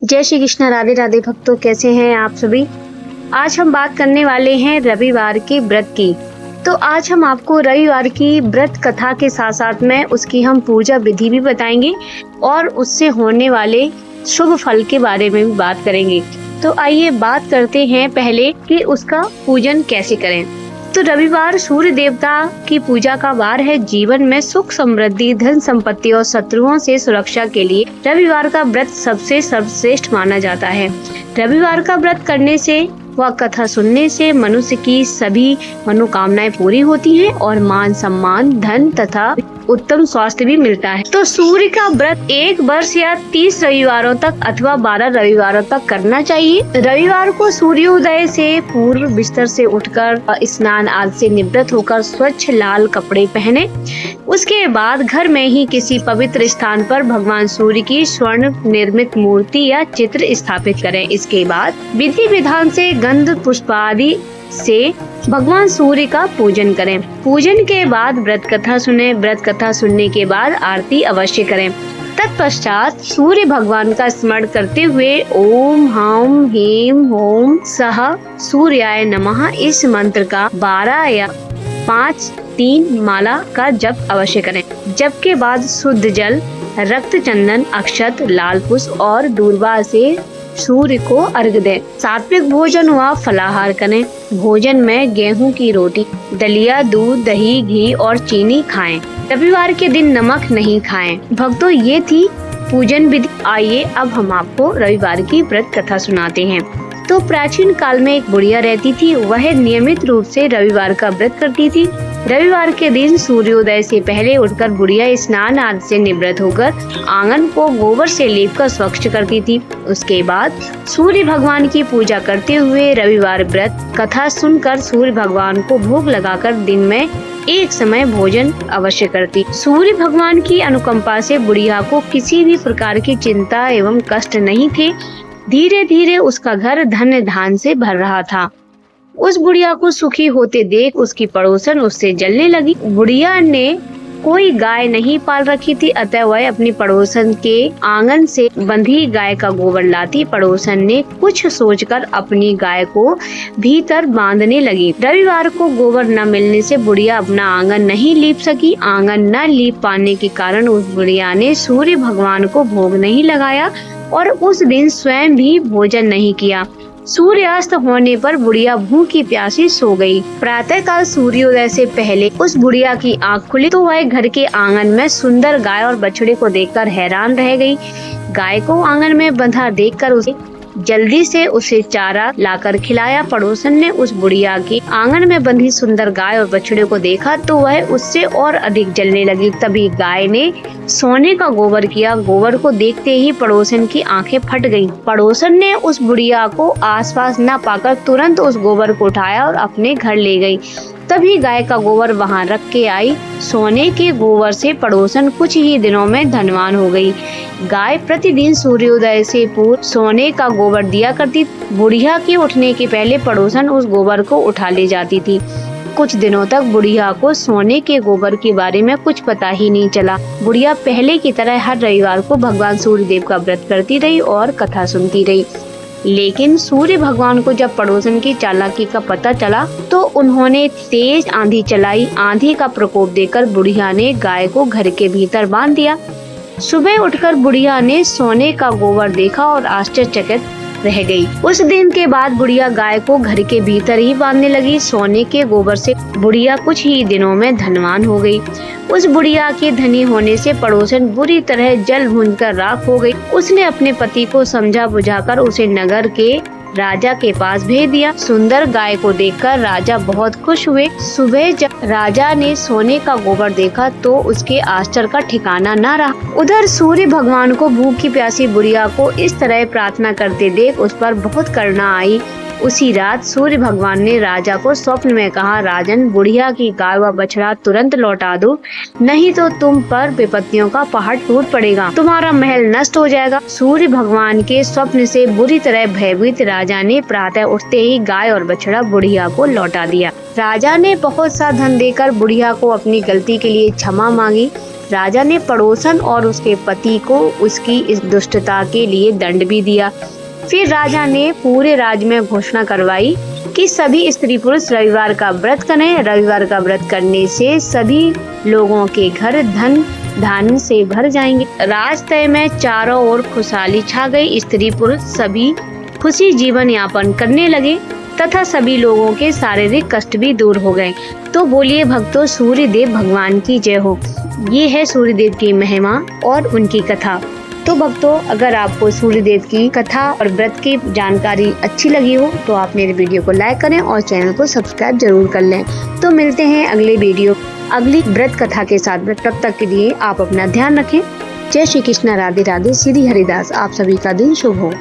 जय श्री कृष्ण। राधे राधे भक्तों, कैसे हैं आप सभी। आज हम बात करने वाले हैं रविवार के व्रत की। तो आज हम आपको रविवार की व्रत कथा के साथ साथ में उसकी हम पूजा विधि भी बताएंगे और उससे होने वाले शुभ फल के बारे में भी बात करेंगे। तो आइए बात करते हैं पहले कि उसका पूजन कैसे करें। तो रविवार सूर्य देवता की पूजा का वार है। जीवन में सुख समृद्धि, धन संपत्ति और शत्रुओं से सुरक्षा के लिए रविवार का व्रत सबसे सर्वश्रेष्ठ माना जाता है। रविवार का व्रत करने से व कथा सुनने से मनुष्य की सभी मनोकामनाएं पूरी होती हैं और मान सम्मान, धन तथा उत्तम स्वास्थ्य भी मिलता है। तो सूर्य का व्रत 1 वर्ष या 30 रविवारों तक अथवा 12 रविवारों तक करना चाहिए। रविवार को सूर्योदय से पूर्व बिस्तर से उठकर स्नान आदि से निवृत्त होकर स्वच्छ लाल कपड़े पहने। उसके बाद घर में ही किसी पवित्र स्थान पर भगवान सूर्य की स्वर्ण निर्मित मूर्ति या चित्र स्थापित करें। इसके बाद विधि विधान से गंध पुष्प आदि से भगवान सूर्य का पूजन करें। पूजन के बाद व्रत कथा सुने। व्रत कथा सुनने के बाद आरती अवश्य करें। तत्पश्चात सूर्य भगवान का स्मरण करते हुए ओम हम ह्रीं ह्रूं सः सूर्याय नमः इस मंत्र का 12 या 5-3 माला का जप अवश्य करें। जप के बाद शुद्ध जल, रक्त चंदन, अक्षत, लाल पुष्प और दूर्वा से सूर्य को अर्घ दें। सात्विक भोजन व फलाहार करें। भोजन में गेहूं की रोटी, दलिया, दूध, दही, घी और चीनी खाएं। रविवार के दिन नमक नहीं खाएं। भक्तों, ये थी पूजन विधि। आइए अब हम आपको रविवार की व्रत कथा सुनाते हैं। तो प्राचीन काल में एक बुढ़िया रहती थी। वह नियमित रूप से रविवार का व्रत करती थी। रविवार के दिन सूर्योदय से पहले उठकर बुढ़िया स्नान आदि से निवृत्त होकर आंगन को गोबर से लीपकर स्वच्छ करती थी। उसके बाद सूर्य भगवान की पूजा करते हुए रविवार व्रत कथा सुनकर सूर्य भगवान को भोग लगाकर दिन में एक समय भोजन अवश्य करती। सूर्य भगवान की अनुकंपा से बुढ़िया को किसी भी प्रकार की चिंता एवं कष्ट नहीं थे। धीरे धीरे उसका घर धन धान से भर रहा था। उस बुढ़िया को सुखी होते देख उसकी पड़ोसन उससे जलने लगी। बुढ़िया ने कोई गाय नहीं पाल रखी थी, अतः वह अपनी पड़ोसन के आंगन से बंधी गाय का गोबर लाती। पड़ोसन ने कुछ सोचकर अपनी गाय को भीतर बांधने लगी। रविवार को गोबर न मिलने से बुढ़िया अपना आंगन नहीं लीप सकी। आंगन न लीप पाने के कारण उस बुढ़िया ने सूर्य भगवान को भोग नहीं लगाया और उस दिन स्वयं भी भोजन नहीं किया। सूर्यास्त होने पर बुढ़िया भूखी प्यासी सो गई। प्रातः काल सूर्योदय से पहले उस बुढ़िया की आंख खुली तो वह घर के आंगन में सुंदर गाय और बछड़े को देखकर हैरान रह गई। गाय को आंगन में बंधा देखकर उसे जल्दी से उसे चारा लाकर खिलाया। पड़ोसन ने उस बुढ़िया के आंगन में बंधी सुंदर गाय और बछड़े को देखा तो वह उससे और अधिक जलने लगी। तभी गाय ने सोने का गोबर किया। गोबर को देखते ही पड़ोसन की आंखें फट गईं। पड़ोसन ने उस बुढ़िया को आसपास न पाकर तुरंत उस गोबर को उठाया और अपने घर ले गई। तभी गाय का गोबर वहां रख के आई। सोने के गोबर से पड़ोसन कुछ ही दिनों में धनवान हो गई। गाय प्रतिदिन सूर्योदय से पूर्व सोने का गोबर दिया करती। बुढ़िया के उठने के पहले पड़ोसन उस गोबर को उठा ले जाती थी। कुछ दिनों तक बुढ़िया को सोने के गोबर के बारे में कुछ पता ही नहीं चला। बुढ़िया पहले की तरह हर रविवार को भगवान सूर्य देव का व्रत करती रही और कथा सुनती रही। लेकिन सूर्य भगवान को जब पड़ोसन की चालाकी का पता चला तो उन्होंने तेज आंधी चलाई। आंधी का प्रकोप देखकर बुढ़िया ने गाय को घर के भीतर बांध दिया। सुबह उठकर बुढ़िया ने सोने का गोबर देखा और आश्चर्यचकित रह गई। उस दिन के बाद बुढ़िया गाय को घर के भीतर ही बांधने लगी। सोने के गोबर से बुढ़िया कुछ ही दिनों में धनवान हो गई। उस बुढ़िया के धनी होने से पड़ोसन बुरी तरह जल भूनकर राख हो गई। उसने अपने पति को समझा बुझाकर उसे नगर के राजा के पास भेज दिया। सुंदर गाय को देखकर राजा बहुत खुश हुए। सुबह जब राजा ने सोने का गोबर देखा तो उसके आश्चर्य का ठिकाना न रहा। उधर सूर्य भगवान को भूखी प्यासी बुढ़िया को इस तरह प्रार्थना करते देख उस पर बहुत करुणा आई। उसी रात सूर्य भगवान ने राजा को स्वप्न में कहा, राजन, बुढ़िया की गाय व बछड़ा तुरंत लौटा दो, नहीं तो तुम पर विपत्तियों का पहाड़ टूट पड़ेगा, तुम्हारा महल नष्ट हो जाएगा। सूर्य भगवान के स्वप्न से बुरी तरह भयभीत राजा ने प्रातः उठते ही गाय और बछड़ा बुढ़िया को लौटा दिया। राजा ने बहुत सा धन देकर बुढ़िया को अपनी गलती के लिए क्षमा मांगी। राजा ने पड़ोसन और उसके पति को उसकी इस दुष्टता के लिए दंड भी दिया। फिर राजा ने पूरे राज्य में घोषणा करवाई कि सभी स्त्री पुरुष रविवार का व्रत करें। रविवार का व्रत करने से सभी लोगों के घर धन धान्य से भर जाएंगे। राजतय में चारों ओर खुशहाली छा गई। स्त्री पुरुष सभी खुशी जीवन यापन करने लगे तथा सभी लोगों के शारीरिक कष्ट भी दूर हो गए। तो बोलिए भक्तों, सूर्य देव भगवान की जय हो। ये है सूर्य देव की महिमा और उनकी कथा। तो भक्तों, अगर आपको सूर्य देव की कथा और व्रत की जानकारी अच्छी लगी हो तो आप मेरे वीडियो को लाइक करें और चैनल को सब्सक्राइब जरूर कर लें। तो मिलते हैं अगले वीडियो अगली व्रत कथा के साथ। तब तक के लिए आप अपना ध्यान रखें। जय श्री कृष्ण, राधे राधे, श्री हरिदास। आप सभी का दिन शुभ हो।